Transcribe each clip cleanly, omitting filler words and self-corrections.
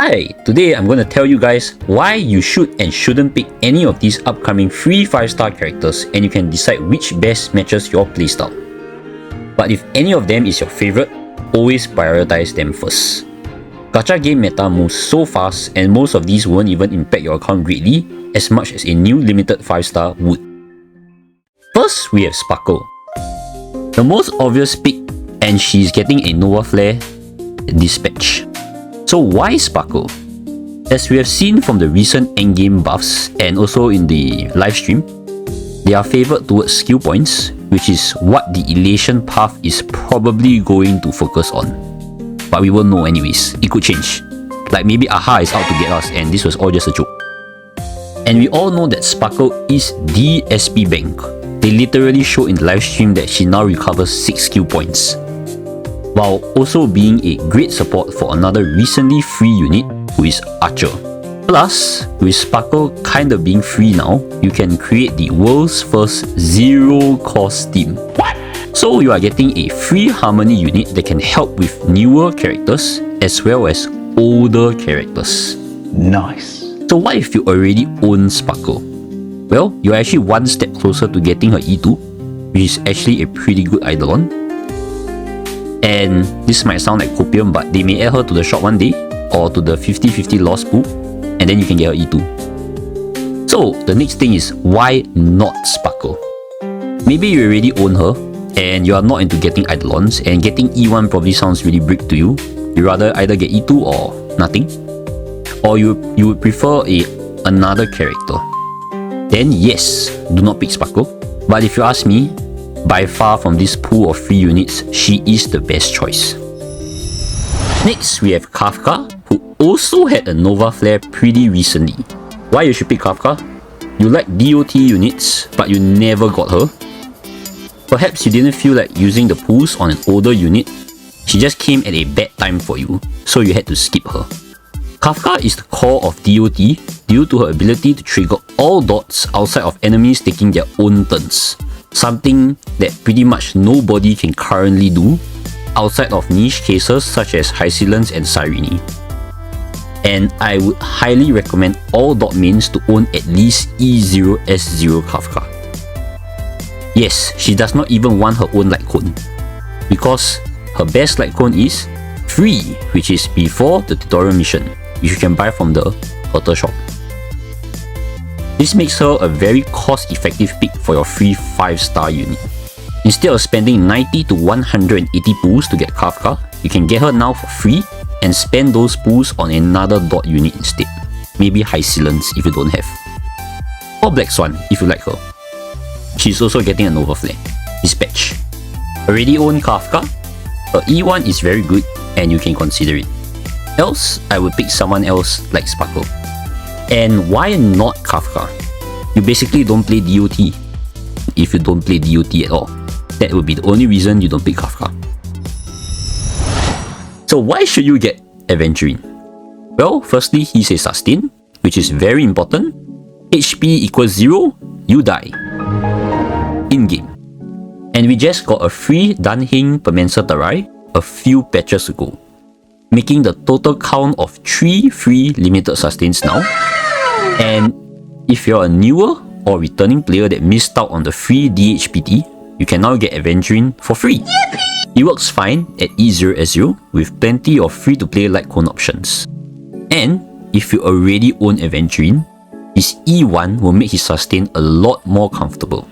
Hi, today I'm going to tell you guys why you should and shouldn't pick any of these upcoming free 5-star characters, and you can decide which best matches your playstyle. But if any of them is your favorite, always prioritize them first. Gacha game meta moves so fast, and most of these won't even impact your account greatly as much as a new limited 5-star would. First, we have Sparkle. The most obvious pick, and she's getting a Nova Flare Dispatch. So why Sparkle? As we have seen from the recent endgame buffs and also in the livestream, they are favoured towards skill points, which is what the Elation path is probably going to focus on. But we won't know anyways, it could change. Like maybe Aha is out to get us and this was all just a joke. And we all know that Sparkle is the SP bank. They literally show in the livestream that she now recovers 6 skill points, while also being a great support for another recently free unit who is Archer. Plus, with Sparkle kinda being free now, you can create the world's first zero-cost team. What? So you are getting a free Harmony unit that can help with newer characters as well as older characters. Nice. So what if you already own Sparkle? Well, you're actually one step closer to getting her E2, which is actually a pretty good Eidolon. And this might sound like copium, but they may add her to the shop one day or to the 50-50 lost pool, and then you can get her E2. So the next thing is, why not Sparkle? Maybe you already own her and you are not into getting Eidolons, and getting E1 probably sounds really brick to you. You rather either get E2 or nothing, or you would prefer another character. Then yes, do not pick Sparkle. But if you ask me, by far from this pool of free units, she is the best choice. Next, we have Kafka, who also had a Nova Flare pretty recently. Why you should pick Kafka? You like DOT units, but you never got her. Perhaps you didn't feel like using the pools on an older unit. She just came at a bad time for you, so you had to skip her. Kafka is the core of DOT due to her ability to trigger all dots outside of enemies taking their own turns. Something that pretty much nobody can currently do outside of niche cases such as Hysilence and Cyrene. And I would highly recommend all dot mains to own at least E0S0 Kafka. Yes, she does not even want her own light cone, because her best light cone is free, which is before the tutorial mission, which you can buy from the Hotel shop. This makes her a very cost-effective pick for your free 5-star unit. Instead of spending 90 to 180 pools to get Kafka, you can get her now for free and spend those pools on another dot unit instead. Maybe Hysilence if you don't have. Or Black Swan if you like her. She's also getting a Nova Flare Dispatch. Already own Kafka? Her E1 is very good and you can consider it. Else, I would pick someone else like Sparkle. And why not Kafka? You basically don't play DOT. If you don't play DOT at all, that would be the only reason you don't pick Kafka. So why should you get Aventurine? Well, firstly, he's a sustain, which is very important. HP equals 0, you die. In-game. And we just got a free Danheng Permanencerai a few patches ago, making the total count of 3 free limited sustains now. And if you're a newer or returning player that missed out on the free DHPT, you can now get Aventurine for free. Yippee! It works fine at E0S0 with plenty of free-to-play light cone options. And if you already own Aventurine, his E1 will make his sustain a lot more comfortable.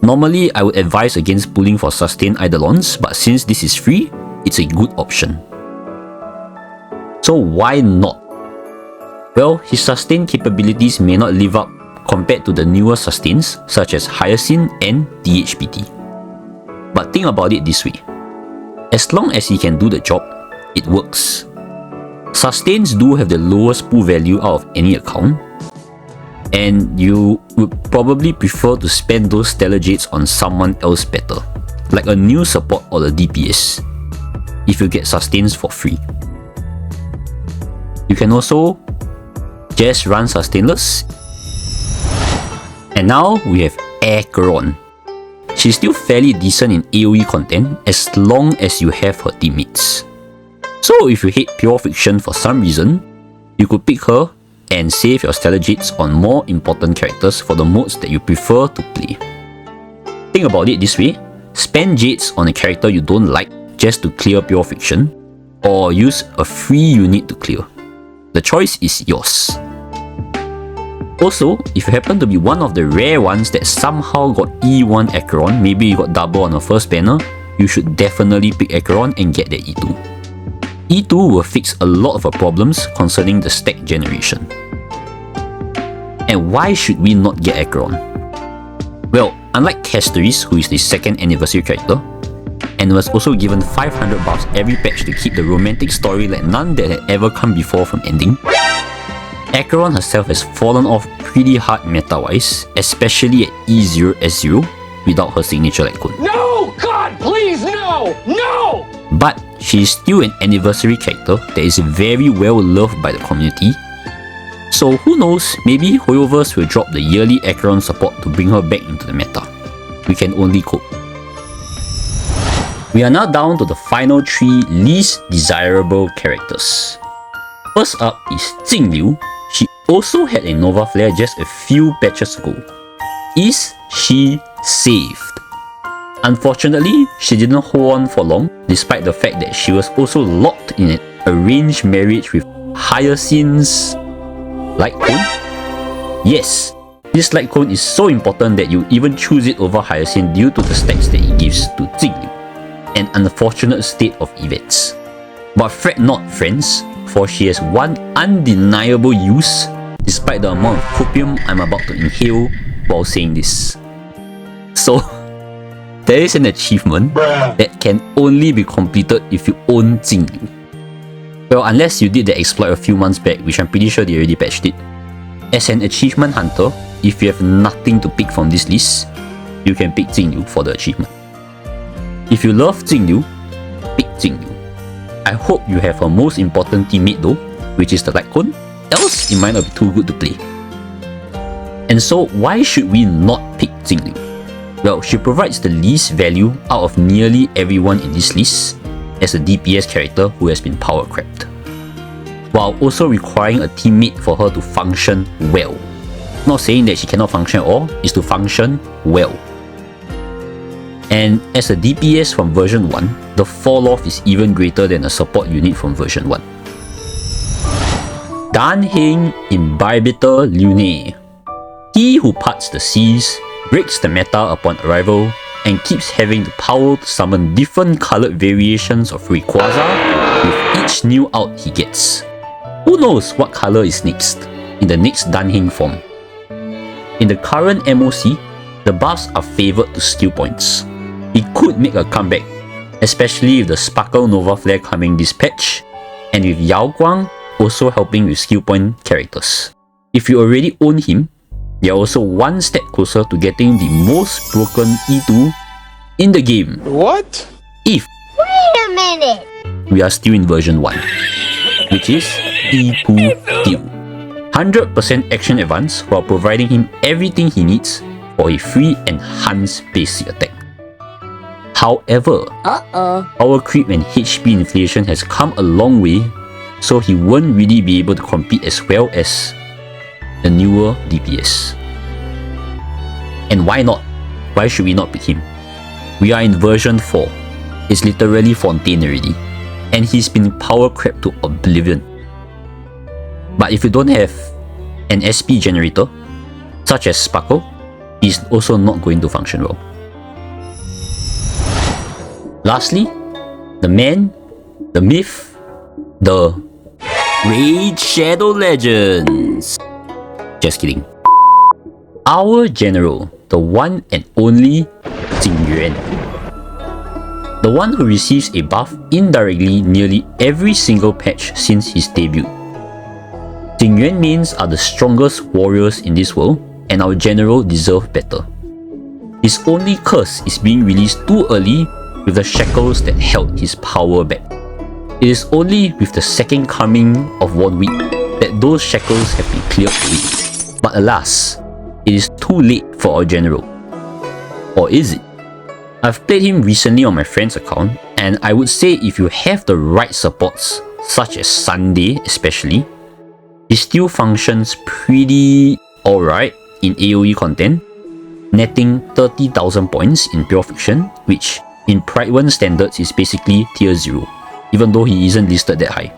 Normally, I would advise against pulling for sustain Eidolons, but since this is free, it's a good option. So why not? Well, his sustain capabilities may not live up compared to the newer sustains such as Hyacinth and DHPT. But think about it this way. As long as he can do the job, it works. Sustains do have the lowest pool value out of any account, and you would probably prefer to spend those Stellar Jades on someone else better, like a new support or the DPS, if you get sustains for free. You can also just run sustainless. And now we have Acheron. She's still fairly decent in AoE content as long as you have her teammates. So if you hate pure fiction for some reason, You could pick her and save your stellar jades on more important characters for the modes that you prefer to play. Think about it this way, spend jades on a character you don't like just to clear pure fiction, or use a free unit to clear. The choice is yours. Also, if you happen to be one of the rare ones that somehow got E1 Acheron, maybe you got double on the first banner, you should definitely pick Acheron and get that E2. E2 will fix a lot of our problems concerning the stack generation. And why should we not get Acheron? Well, unlike Casteris, who is the second anniversary character, and was also given 500 buffs every patch to keep the romantic story like none that had ever come before from ending, Acheron herself has fallen off pretty hard meta-wise, especially at E0 S0 without her signature light cone. No! God, please, no! No! But she is still an anniversary character that is very well loved by the community. So who knows, maybe Hoyoverse will drop the yearly Acheron support to bring her back into the meta. We can only hope. We are now down to the final 3 least desirable characters. First up is Jingliu. She also had a Nova Flare just a few patches ago. Is she saved? Unfortunately, she didn't hold on for long, despite the fact that she was also locked in an arranged marriage with Hyacinth's light cone. Yes, this light cone is so important that you even choose it over Hyacinth due to the stacks that it gives to Jingliu. An unfortunate state of events. But fret not, friends, for she has one undeniable use despite the amount of copium I'm about to inhale while saying this. So, there is an achievement that can only be completed if you own Jingliu. Well, unless you did the exploit a few months back, which I'm pretty sure they already patched it. As an achievement hunter, if you have nothing to pick from this list, you can pick Jingliu for the achievement. If you love Jingliu, pick Jingliu. I hope you have her most important teammate though, which is the light cone, else it might not be too good to play. And so why should we not pick Jingliu? Well, she provides the least value out of nearly everyone in this list as a DPS character who has been power crept, while also requiring a teammate for her to function well. Not saying that she cannot function at all, is to function well. And as a DPS from version 1, the fall off is even greater than a support unit from version 1. Heng Imbibitor Lunae. He who parts the seas, breaks the meta upon arrival, and keeps having the power to summon different coloured variations of Rayquaza with each new out he gets. Who knows what colour is next, in the next Heng form. In the current MOC, the buffs are favoured to skill points. It could make a comeback, especially with the Sparkle Nova Flare coming this patch, and with Yao Guang also helping with skill point characters. If you already own him, you're also one step closer to getting the most broken E2 in the game. What? If Wait a minute! we are still in version 1, which is E2 Deal. 100% action advance while providing him everything he needs for a free enhanced basic attack. However, power creep and HP inflation has come a long way, so he won't really be able to compete as well as the newer DPS. And why not? Why should we not pick him? We are in version 4. It's literally Fontaine already, and he's been power crept to oblivion. But if you don't have an SP generator, such as Sparkle, he's also not going to function well. Lastly, the man, the myth, the Raid Shadow Legends. Just kidding. Our general, the one and only Jing Yuan. The one who receives a buff indirectly nearly every single patch since his debut. Jing Yuan mains are the strongest warriors in this world, and our general deserves better. His only curse is being released too early with the shackles that held his power back. It is only with the second coming of 1 week that those shackles have been cleared away. But alas, it is too late for our general. Or is it? I've played him recently on my friend's account, and I would say if you have the right supports, such as Sunday especially, It still functions pretty alright in AoE content, netting 30,000 points in pure fiction, which in Pride 1 standards is basically tier 0, even though he isn't listed that high.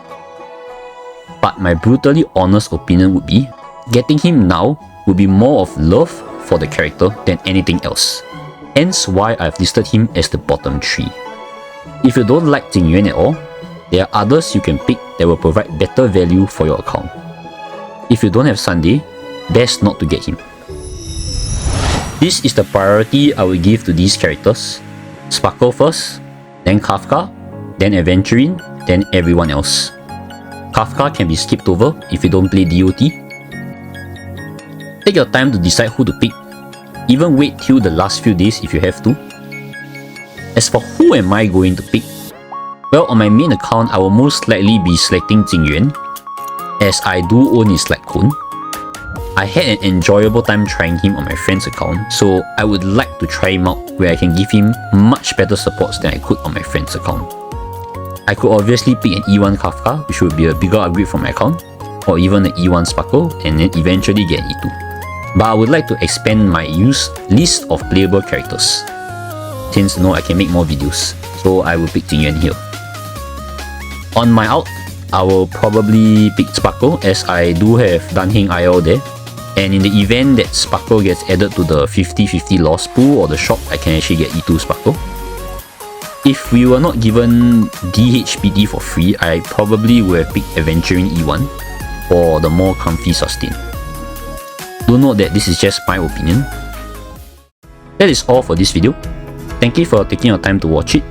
But my brutally honest opinion would be, getting him now would be more of love for the character than anything else. Hence why I've listed him as the bottom 3. If you don't like Jing Yuan at all, there are others you can pick that will provide better value for your account. If you don't have Sunday, best not to get him. This is the priority I will give to these characters. Sparkle first, then Kafka, then Aventurine, then everyone else. Kafka can be skipped over if you don't play DOT. Take your time to decide who to pick. Even wait till the last few days if you have to. As for who am I going to pick? Well, on my main account, I will most likely be selecting Jing Yuan, as I do own his Slack clone. I had an enjoyable time trying him on my friend's account, so I would like to try him out where I can give him much better supports than I could on my friend's account. I could obviously pick an E1 Kafka, which would be a bigger upgrade from my account, or even an E1 Sparkle and then eventually get an E2. But I would like to expand my list of playable characters, since I can make more videos, so I will pick Jing Yuan here. On my out, I will probably pick Sparkle, as I do have done Heng IL there, and in the event that Sparkle gets added to the 50-50 loss pool or the shop, I can actually get E2 Sparkle. If we were not given DHPD for free, I probably would have picked Aventurine E1 for the more comfy sustain. Do note that this is just my opinion. That is all for this video. Thank you for taking your time to watch it.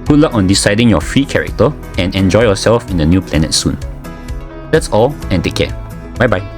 Good luck on deciding your free character and enjoy yourself in the new planet soon. That's all and take care. Bye bye.